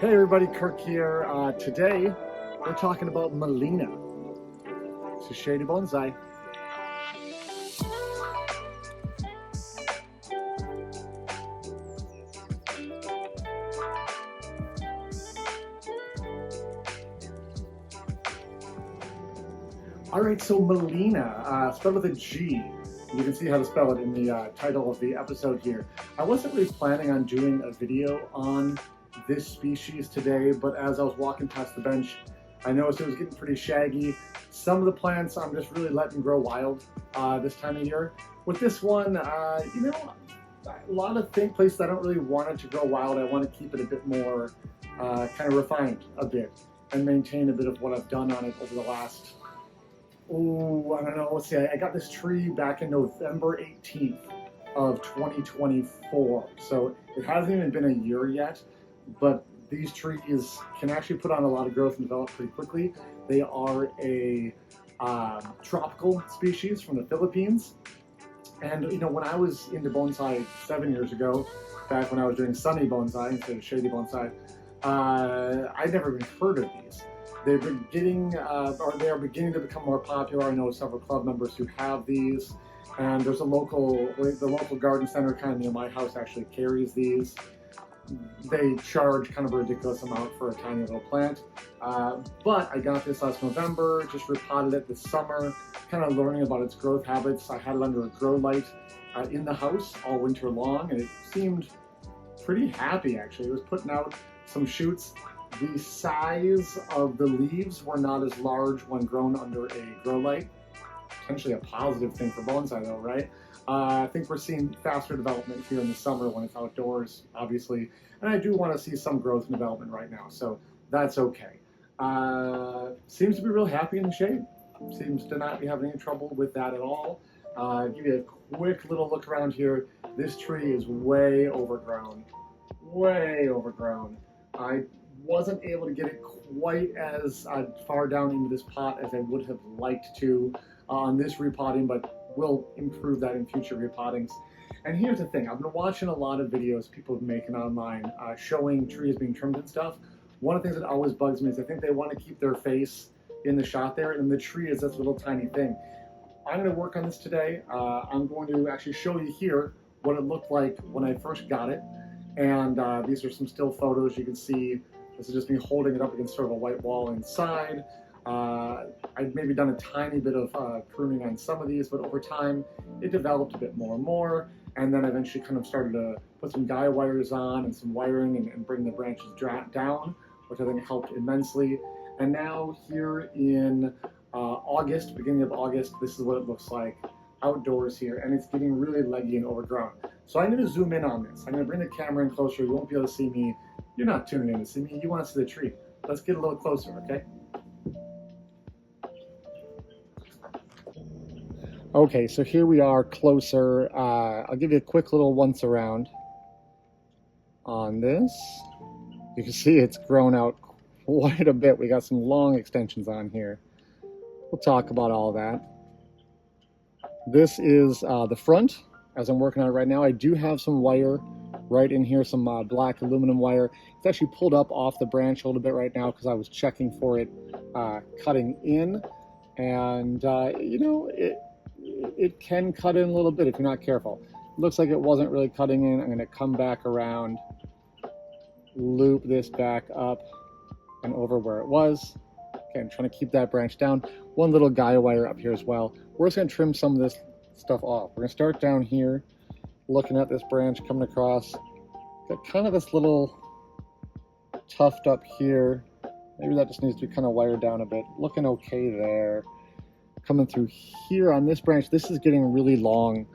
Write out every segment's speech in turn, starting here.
Hey everybody, Kirk here. Today we're talking about Gmelina. It's a shady bonsai. Alright, so Gmelina, spelled with a G. You can see how to spell it in the title of the episode here. I wasn't really planning on doing a video on this species today, but as I was walking past the bench, I noticed it was getting pretty shaggy. Some of the plants I'm just really letting grow wild this time of year. With this one, a lot of places I don't really want it to grow wild. I want to keep it a bit more kind of refined a bit and maintain a bit of what I've done on it over the last, I don't know, let's see, I got this tree back in November 18th of 2024. So it hasn't even been a year yet, but these trees can actually put on a lot of growth and develop pretty quickly. They are a tropical species from the Philippines. And when I was into bonsai 7 years ago, back when I was doing sunny bonsai instead of shady bonsai, I'd never even heard of these. They're beginning, they are beginning to become more popular. I know several club members who have these, and there's the local garden center kind of near my house actually carries these. They charge kind of a ridiculous amount for a tiny little plant, but I got this last November, just repotted it this summer, kind of learning about its growth habits. I had it under a grow light in the house all winter long, and it seemed pretty happy actually. It was putting out some shoots. The size of the leaves were not as large when grown under a grow light. Potentially a positive thing for bonsai though, right? I think we're seeing faster development here in the summer when it's outdoors, obviously. And I do want to see some growth and development right now, so that's okay. Seems to be real happy in the shade. Seems to not be having any trouble with that at all. Give you a quick little look around here. This tree is way overgrown. Way overgrown. I wasn't able to get it quite as far down into this pot as I would have liked to on this repotting, but we'll improve that in future repottings. And here's the thing, I've been watching a lot of videos people have been making online showing trees being trimmed and stuff. One of the things that always bugs me is I think they want to keep their face in the shot there, and the tree is this little tiny thing. I'm going to work on this today. I'm going to actually show you here what it looked like when I first got it. And these are some still photos. You can see this is just me holding it up against sort of a white wall inside. I've maybe done a tiny bit of pruning on some of these, but over time it developed a bit more and more. And then I eventually kind of started to put some guy wires on and some wiring and bring the branches down, which I think helped immensely. And now here in August, beginning of August, this is what it looks like outdoors here, and it's getting really leggy and overgrown. So I'm going to zoom in on this. I'm going to bring the camera in closer. You won't be able to see me. You're not tuning in to see me. You want to see the tree. Let's get a little closer, okay? Okay, so here we are closer. I'll give you a quick little once around on this. You can see it's grown out quite a bit. We got some long extensions on here. We'll talk about all that. This is the front as I'm working on it right now. I do have some wire right in here, some black aluminum wire. It's actually pulled up off the branch a little bit right now because I was checking for it cutting in. And, it can cut in a little bit if you're not careful. It looks like it wasn't really cutting in. I'm going to come back around, loop this back up and over where it was. Okay, I'm trying to keep that branch down. One little guy wire up here as well. We're just going to trim some of this stuff off. We're going to start down here, looking at this branch coming across. Got kind of this little tuft up here. Maybe that just needs to be kind of wired down a bit. Looking okay there. Coming through here on this branch, this is getting really long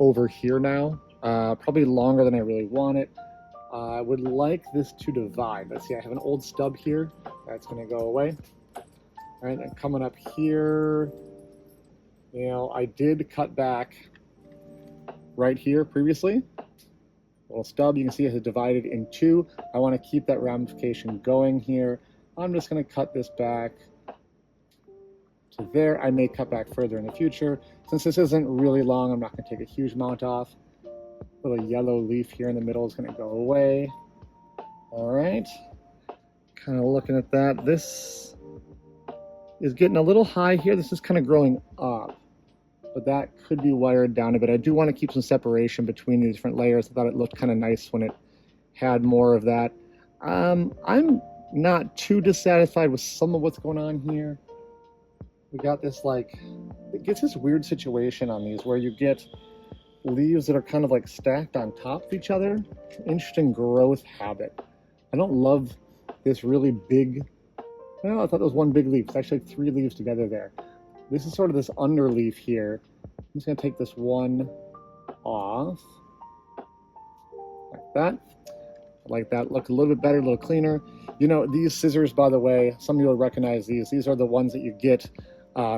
over here now. Probably longer than I really want it. I would like this to divide. Let's see, I have an old stub here. That's going to go away. All right, and coming up here, I did cut back right here previously. Little stub, you can see it has divided in two. I want to keep that ramification going here. I'm just going to cut this back to there. I may cut back further in the future. Since this isn't really long, I'm not going to take a huge amount off. Little yellow leaf here in the middle is going to go away. All right. Kind of looking at that. This is getting a little high here. This is kind of growing up, but that could be wired down a bit. I do want to keep some separation between the different layers. I thought it looked kind of nice when it had more of that. I'm not too dissatisfied with some of what's going on here. We got this, like, it gets this weird situation on these where you get leaves that are kind of like stacked on top of each other. Interesting growth habit. I don't love this really big, well, I thought there was one big leaf. It's actually 3 leaves together there. This is sort of this underleaf here. I'm just gonna take this one off, like that. Like that, look a little bit better, a little cleaner. You know, these scissors, by the way, some of you will recognize these. These are the ones that you get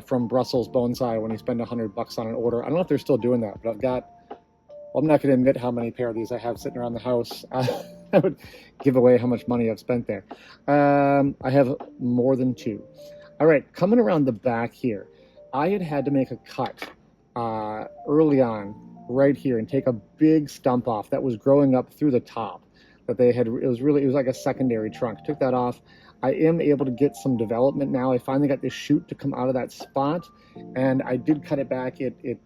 from Brussels Bonsai when you spend $100 on an order. I don't know if they're still doing that, but I've got, well, I'm not going to admit how many pair of these I have sitting around the house. I would give away how much money I've spent there. I have more than 2. All right, coming around the back here, I had to make a cut early on right here and take a big stump off that was growing up through the top. That they had, it was like a secondary trunk. Took that off. I am able to get some development now. I finally got this shoot to come out of that spot, and I did cut it back. It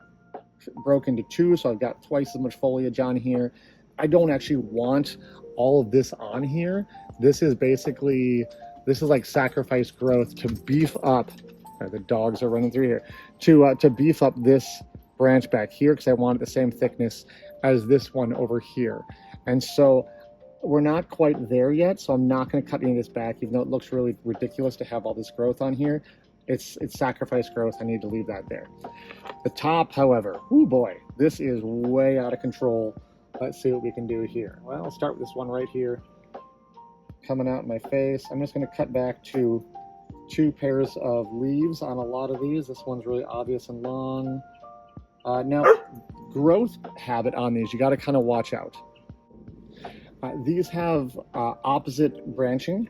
broke into 2, so I've got twice as much foliage on here. I don't actually want all of this on here. This is basically, this is like sacrifice growth to beef up. The dogs are running through here to beef up this branch back here because I want it the same thickness as this one over here, and so. We're not quite there yet, so I'm not going to cut any of this back, even though it looks really ridiculous to have all this growth on here. It's sacrifice growth. I need to leave that there. The top, however, oh boy, this is way out of control. Let's see what we can do here. Well, I'll start with this one right here, coming out in my face. I'm just going to cut back to 2 pairs of leaves on a lot of these. This one's really obvious and long. Now, growth habit on these, you got to kind of watch out. These have opposite branching,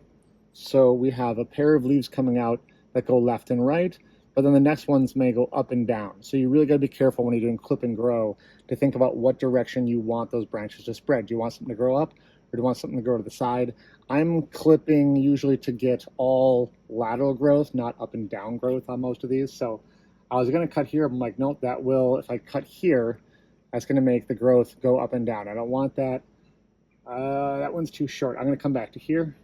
so we have a pair of leaves coming out that go left and right, but then the next ones may go up and down. So you really got to be careful when you're doing clip and grow to think about what direction you want those branches to spread. Do you want something to grow up, or do you want something to grow to the side? I'm clipping usually to get all lateral growth, not up and down growth on most of these. So I was going to cut here. I'm like, nope, that will, if I cut here, that's going to make the growth go up and down. I don't want that. That one's too short. I'm going to come back to here.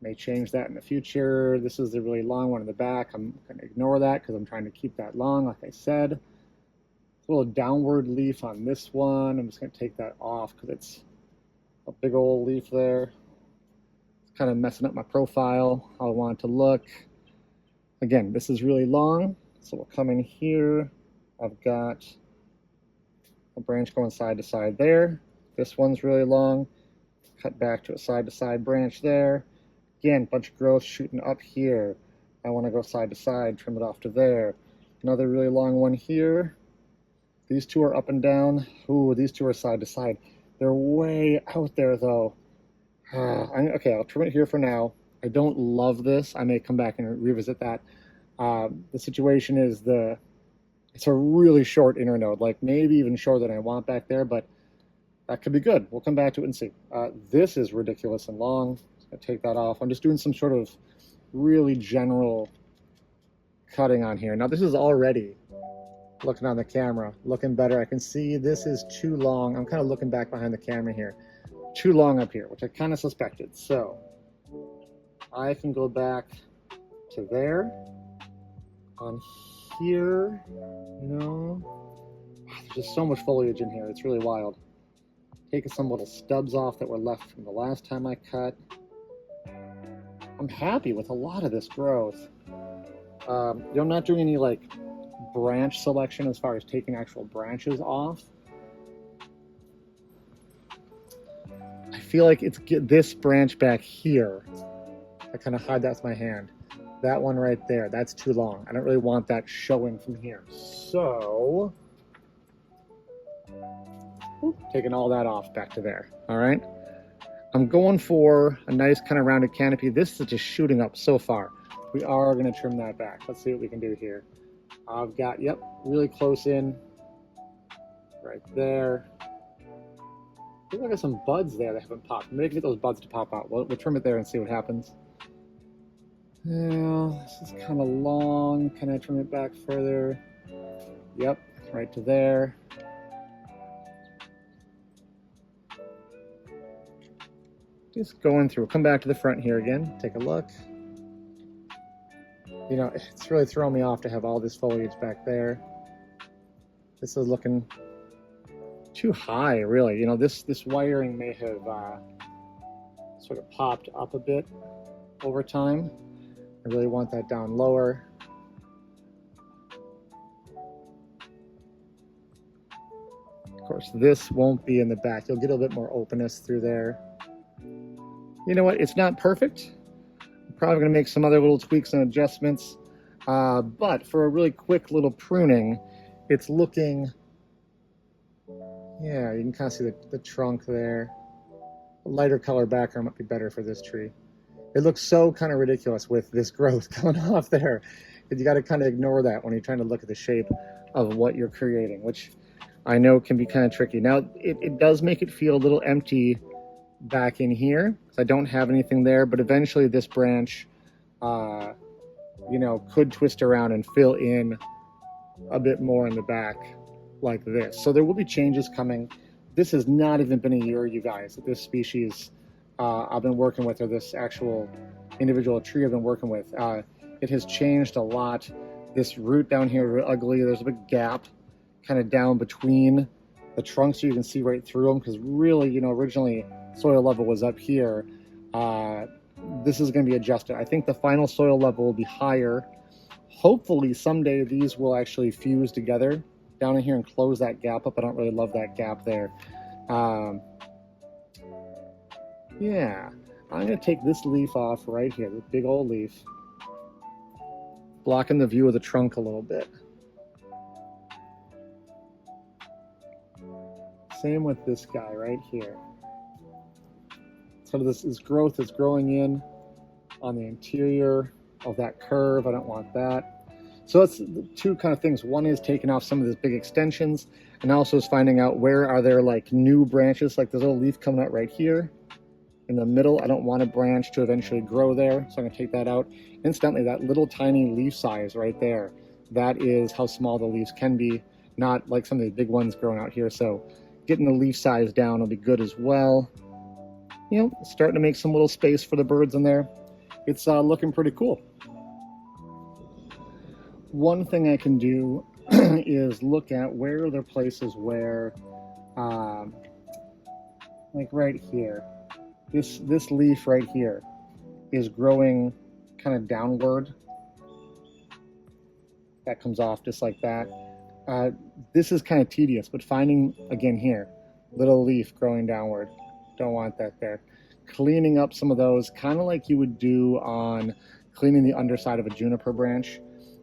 May change that in the future. This is the really long one in the back. I'm going to ignore that because I'm trying to keep that long, like I said. A little downward leaf on this one. I'm just going to take that off because it's a big old leaf there. It's kind of messing up my profile, how I want it to look. Again, this is really long, so we'll come in here. I've got a branch going side to side there. This one's really long. Cut back to a side-to-side branch there. Again, bunch of growth shooting up here. I want to go side to side, trim it off to there. Another really long one here. These 2 are up and down. Ooh, these 2 are side to side. They're way out there though. Okay, I'll trim it here for now. I don't love this. I may come back and revisit that. The situation is it's a really short internode, like maybe even shorter than I want back there, but that could be good. We'll come back to it and see. This is ridiculous and long. I'm going to take that off. I'm just doing some sort of really general cutting on here. Now this is already, looking on the camera, looking better. I can see this is too long. I'm kind of looking back behind the camera here. Too long up here, which I kind of suspected. So I can go back to there. On here, there's just so much foliage in here. It's really wild. Taking some little stubs off that were left from the last time I cut. I'm happy with a lot of this growth. I'm not doing any like branch selection as far as taking actual branches off. I feel like it's this branch back here. I kind of hide that with my hand. That one right there, that's too long. I don't really want that showing from here. So taking all that off back to there. All right, I'm going for a nice kind of rounded canopy. This is just shooting up so far. We are going to trim that back. Let's see what we can do here. I've got, yep, really close in right there. Look like there's some buds there that haven't popped. Maybe get those buds to pop out. We'll trim it there and see what happens. Yeah, this is kind of long. Can I trim it back further? Yep, right to there. Just going through. Come back to the front here again. Take a look. You know, it's really throwing me off to have all this foliage back there. This is looking too high, really. You know, this wiring may have sort of popped up a bit over time. I really want that down lower. Of course, this won't be in the back. You'll get a bit more openness through there. You know what? It's not perfect. I'm probably going to make some other little tweaks and adjustments. But for a really quick little pruning, it's looking... Yeah, you can kind of see the trunk there. A lighter color background might be better for this tree. It looks so kind of ridiculous with this growth coming off there. You got to kind of ignore that when you're trying to look at the shape of what you're creating, which I know can be kind of tricky. Now, it does make it feel a little empty back in here. I don't have anything there, but eventually this branch, you know, could twist around and fill in a bit more in the back like this. So there will be changes coming. This has not even been a year, you guys, that this species I've been working with, or this actual individual tree I've been working with. It has changed a lot. This root down here is ugly. There's a big gap kind of down between the trunks, so you can see right through them, because really, you know, originally soil level was up here. This is going to be adjusted. I think the final soil level will be higher. Hopefully someday these will actually fuse together down in here and close that gap up. I don't really love that gap there. Yeah, I'm going to take this leaf off right here, the big old leaf, blocking the view of the trunk a little bit. Same with this guy right here. So this growth is growing in on the interior of that curve. I don't want that. So that's the two kind of things. One is taking off some of these big extensions, and also is finding out where are there like new branches, like there's a little leaf coming out right here in the middle. I don't want a branch to eventually grow there, so I'm going to take that out. Incidentally, that little tiny leaf size right there, that is how small the leaves can be, not like some of the big ones growing out here. So getting the leaf size down will be good as well. You know, starting to make some little space for the birds in there. It's looking pretty cool. One thing I can do is look at where are there places where, like right here, this leaf right here is growing kind of downward. That comes off just like that. This is kind of tedious, but finding, again here, little leaf growing downward. Don't want that there. Cleaning up some of those, kind of like you would do on cleaning the underside of a juniper branch,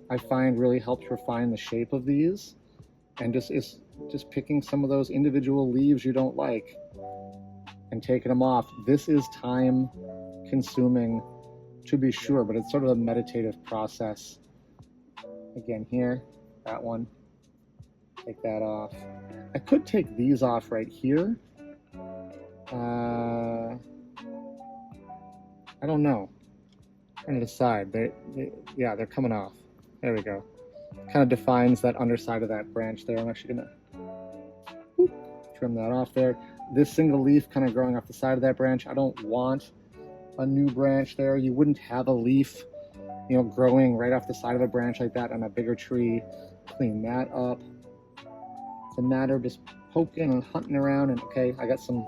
I find really helps refine the shape of these, and just picking some of those individual leaves you don't like and taking them off. This is time consuming to be sure, but it's sort of a meditative process. Again here, that one, take that off. I could take these off right here. I don't know. I'm trying to decide. Yeah, they're coming off. There we go. Kind of defines that underside of that branch there. I'm actually gonna trim that off there. This single leaf kind of growing off the side of that branch, I don't want a new branch there. You wouldn't have a leaf, you know, growing right off the side of a branch like that on a bigger tree. Clean that up. It's a matter of just poking and hunting around, and okay, I got some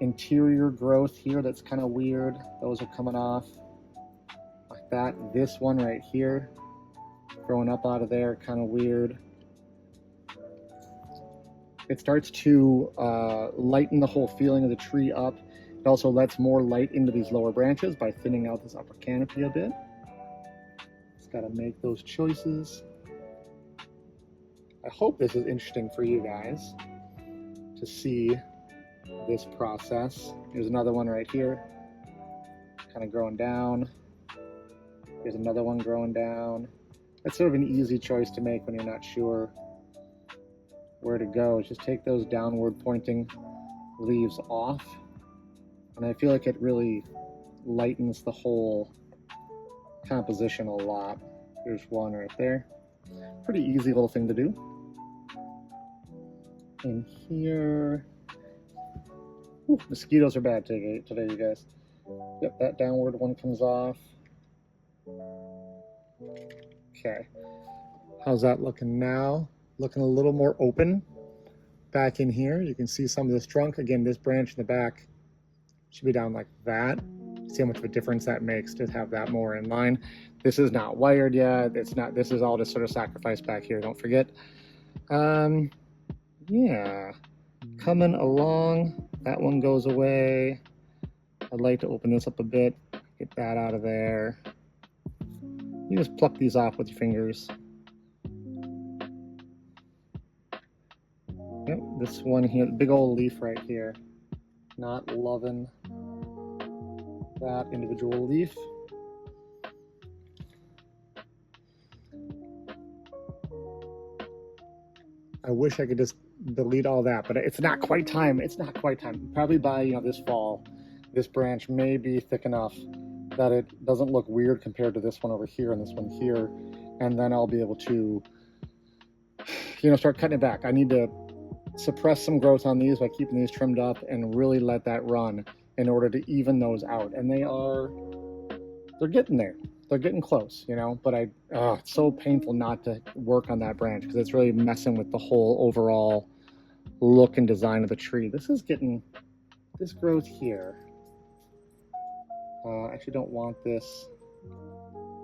interior growth here that's kind of weird. Those are coming off like that. This one right here, growing up out of there, kind of weird. It starts to lighten the whole feeling of the tree up. It also lets more light into these lower branches by thinning out this upper canopy a bit. Just got to make those choices. I hope this is interesting for you guys to see this process. Here's another one right here, kind of growing down. Here's another one growing down. That's sort of an easy choice to make when you're not sure where to go. Just take those downward pointing leaves off, and I feel like it really lightens the whole composition a lot. There's one right there. Pretty easy little thing to do. And here, ooh, mosquitoes are bad today, you guys. Yep, that downward one comes off. Okay, how's that looking now? Looking a little more open. Back in here, you can see some of this trunk. Again, this branch in the back should be down like that. See how much of a difference that makes to have that more in line. This is not wired yet. It's not. This is all just sort of sacrifice back here. Don't forget. Yeah, coming along. That one goes away. I'd like to open this up a bit. Get that out of there. You just pluck these off with your fingers. Yep, this one here, the big old leaf right here. Not loving that individual leaf. I wish I could just delete all that, but it's not quite time. It's not quite time. Probably by, you know, this fall, this branch may be thick enough that it doesn't look weird compared to this one over here and this one here. And then I'll be able to, you know, start cutting it back. I need to suppress some growth on these by keeping these trimmed up and really let that run in order to even those out. And they're getting there. They're getting close, you know, but it's so painful not to work on that branch because it's really messing with the whole overall look and design of the tree. This is getting, this growth here. I actually don't want this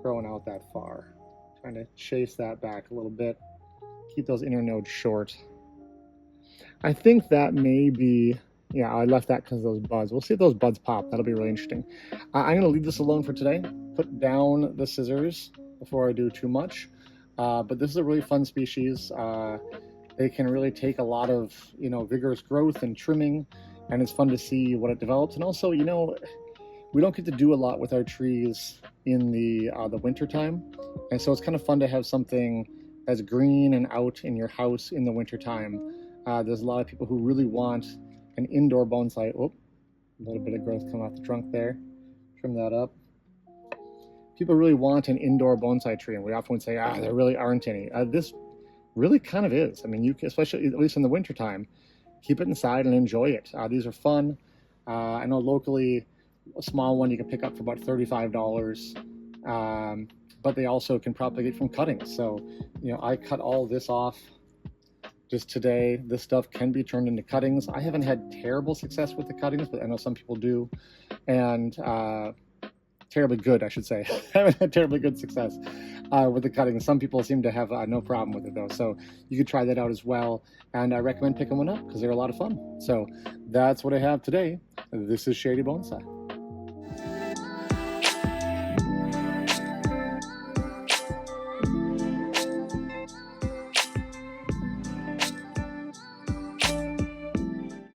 growing out that far. Trying to chase that back a little bit. Keep those inner nodes short. I think that may be, yeah, I left that because of those buds. We'll see if those buds pop. That'll be really interesting. I'm going to leave this alone for today. Put down the scissors before I do too much. But this is a really fun species. They can really take a lot of, you know, vigorous growth and trimming, and it's fun to see what it develops. And also, you know, we don't get to do a lot with our trees in the winter time. And so it's kind of fun to have something that's green and out in your house in the winter time. There's a lot of people who really want an indoor bonsai. Oh, a little bit of growth coming off the trunk there. Trim that up. People really want an indoor bonsai tree, and we often would say, there really aren't any. This really kind of is. I mean, you can, especially at least in the winter time, keep it inside and enjoy it. These are fun. I know locally, a small one you can pick up for about $35. But they also can propagate from cuttings. So, you know, I cut all this off just today. This stuff can be turned into cuttings. I haven't had terrible success with the cuttings, but I know some people do. And terribly good, I should say. I haven't had terribly good success with the cuttings. Some people seem to have no problem with it though. So you could try that out as well. And I recommend picking one up because they're a lot of fun. So that's what I have today. This is Shady Bonsai.